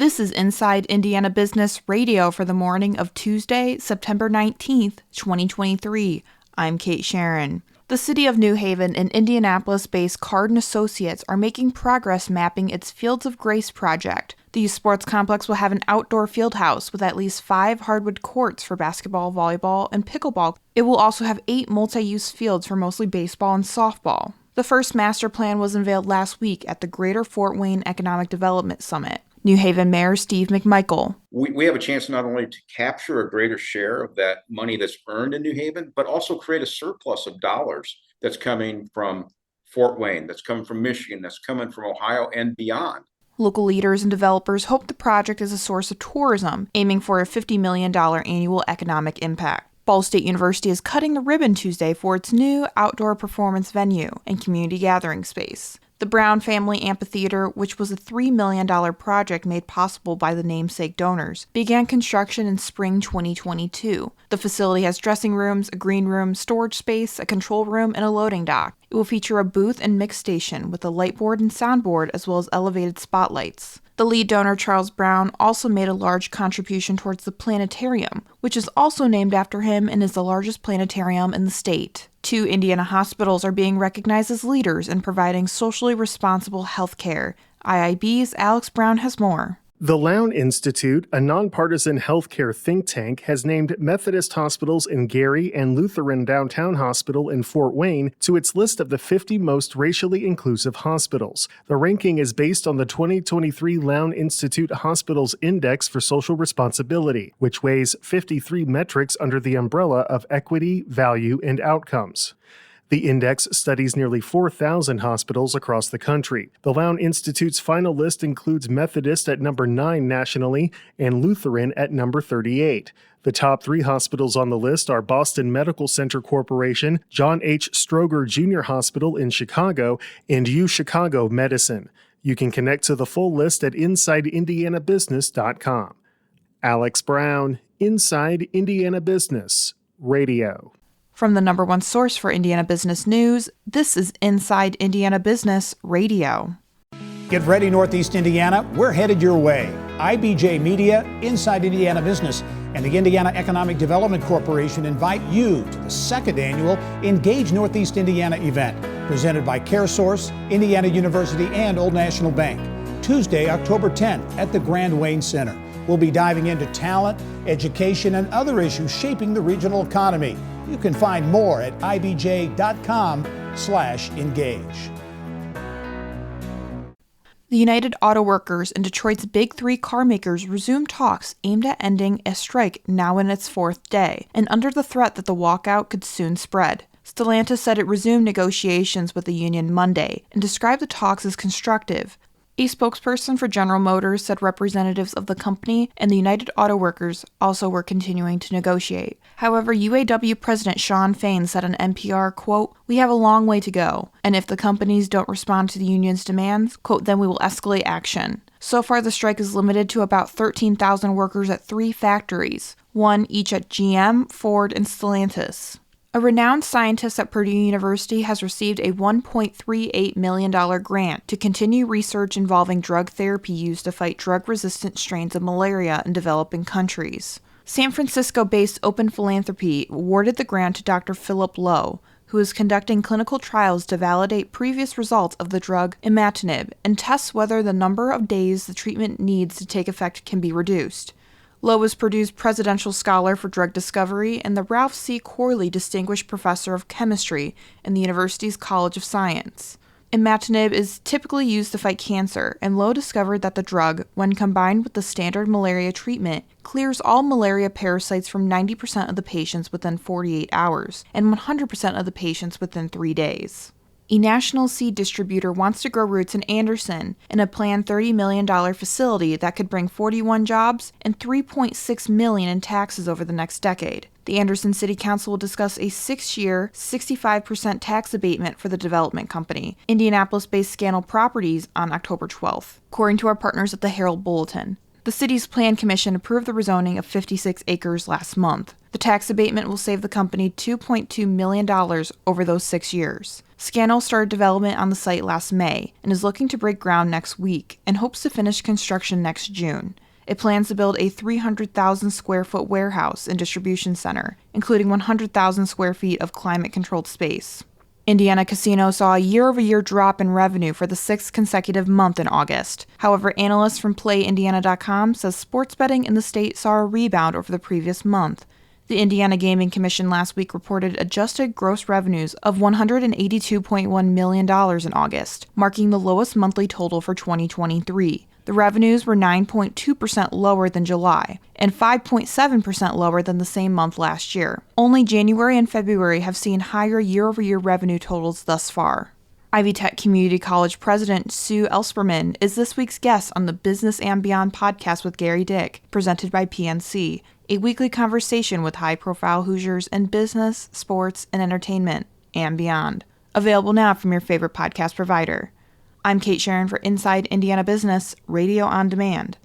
This is Inside Indiana Business Radio for the morning of Tuesday, September 19th, 2023. I'm Kate Sharon. The City of New Haven and Indianapolis-based Cardin Associates are making progress mapping its Fields of Grace project. The youth sports complex will have an outdoor field house with at least 5 hardwood courts for basketball, volleyball, and pickleball. It will also have 8 multi-use fields for mostly baseball and softball. The first master plan was unveiled last week at the Greater Fort Wayne Economic Development Summit. New Haven Mayor Steve McMichael. We have a chance not only to capture a greater share of that money that's earned in New Haven, but also create a surplus of dollars that's coming from Fort Wayne, that's coming from Michigan, that's coming from Ohio and beyond. Local leaders and developers hope the project is a source of tourism, aiming for a $50 million annual economic impact. Ball State University is cutting the ribbon Tuesday for its new outdoor performance venue and community gathering space. The Brown Family Amphitheater, which was a $3 million project made possible by the namesake donors, began construction in spring 2022. The facility has dressing rooms, a green room, storage space, a control room, and a loading dock. It will feature a booth and mix station with a lightboard and soundboard as well as elevated spotlights. The lead donor, Charles Brown, also made a large contribution towards the planetarium, which is also named after him and is the largest planetarium in the state. 2 Indiana hospitals are being recognized as leaders in providing socially responsible health care. IIB's Alex Brown has more. The Lown Institute, a nonpartisan healthcare think tank, has named Methodist hospitals in Gary and Lutheran Downtown Hospital in Fort Wayne to its list of the 50 most racially inclusive hospitals. The ranking is based on the 2023 Lown Institute Hospitals Index for Social Responsibility, which weighs 53 metrics under the umbrella of equity, value, and outcomes. The index studies nearly 4,000 hospitals across the country. The Lown Institute's final list includes Methodist at number 9 nationally and Lutheran at number 38. The top 3 hospitals on the list are Boston Medical Center Corporation, John H. Stroger Jr. Hospital in Chicago, and UChicago Medicine. You can connect to the full list at InsideIndianaBusiness.com. Alex Brown, Inside Indiana Business Radio. From the number one source for Indiana business news, this is Inside Indiana Business Radio. Get ready, Northeast Indiana. We're headed your way. IBJ Media, Inside Indiana Business, and the Indiana Economic Development Corporation invite you to the second annual Engage Northeast Indiana event, presented by CareSource, Indiana University, and Old National Bank. Tuesday, October 10th at the Grand Wayne Center. We'll be diving into talent, education, and other issues shaping the regional economy. You can find more at ibj.com/engage. The United Auto Workers and Detroit's Big Three car makers resumed talks aimed at ending a strike now in its 4th day, and under the threat that the walkout could soon spread. Stellantis said it resumed negotiations with the union Monday and described the talks as constructive. A spokesperson for General Motors said representatives of the company and the United Auto Workers also were continuing to negotiate. However, UAW President Shawn Fain said on NPR, quote, "We have a long way to go, and if the companies don't respond to the union's demands, quote, then we will escalate action." So far, the strike is limited to about 13,000 workers at 3 factories, one each at GM, Ford, and Stellantis. A renowned scientist at Purdue University has received a $1.38 million grant to continue research involving drug therapy used to fight drug-resistant strains of malaria in developing countries. San Francisco-based Open Philanthropy awarded the grant to Dr. Philip Lowe, who is conducting clinical trials to validate previous results of the drug imatinib and tests whether the number of days the treatment needs to take effect can be reduced. Lowe is Purdue's Presidential Scholar for Drug Discovery and the Ralph C. Corley Distinguished Professor of Chemistry in the university's College of Science. Imatinib is typically used to fight cancer, and Lowe discovered that the drug, when combined with the standard malaria treatment, clears all malaria parasites from 90% of the patients within 48 hours and 100% of the patients within 3 days. A national seed distributor wants to grow roots in Anderson in a planned $30 million facility that could bring 41 jobs and $3.6 million in taxes over the next decade. The Anderson City Council will discuss a 6-year, 65% tax abatement for the development company, Indianapolis-based Scannell Properties, on October 12th, according to our partners at the Herald Bulletin. The city's Plan Commission approved the rezoning of 56 acres last month. The tax abatement will save the company $2.2 million over those 6 years. Scannell started development on the site last May and is looking to break ground next week and hopes to finish construction next June. It plans to build a 300,000 square foot warehouse and distribution center, including 100,000 square feet of climate-controlled space. Indiana Casino saw a year-over-year drop in revenue for the sixth consecutive month in August. However, analysts from PlayIndiana.com says sports betting in the state saw a rebound over the previous month. The Indiana Gaming Commission last week reported adjusted gross revenues of $182.1 million in August, marking the lowest monthly total for 2023. The revenues were 9.2% lower than July and 5.7% lower than the same month last year. Only January and February have seen higher year-over-year revenue totals thus far. Ivy Tech Community College President Sue Ellspermann is this week's guest on the Business and Beyond podcast with Gary Dick, presented by PNC, a weekly conversation with high-profile Hoosiers in business, sports, and entertainment, and beyond. Available now from your favorite podcast provider. I'm Kate Sharon for Inside Indiana Business, Radio on Demand.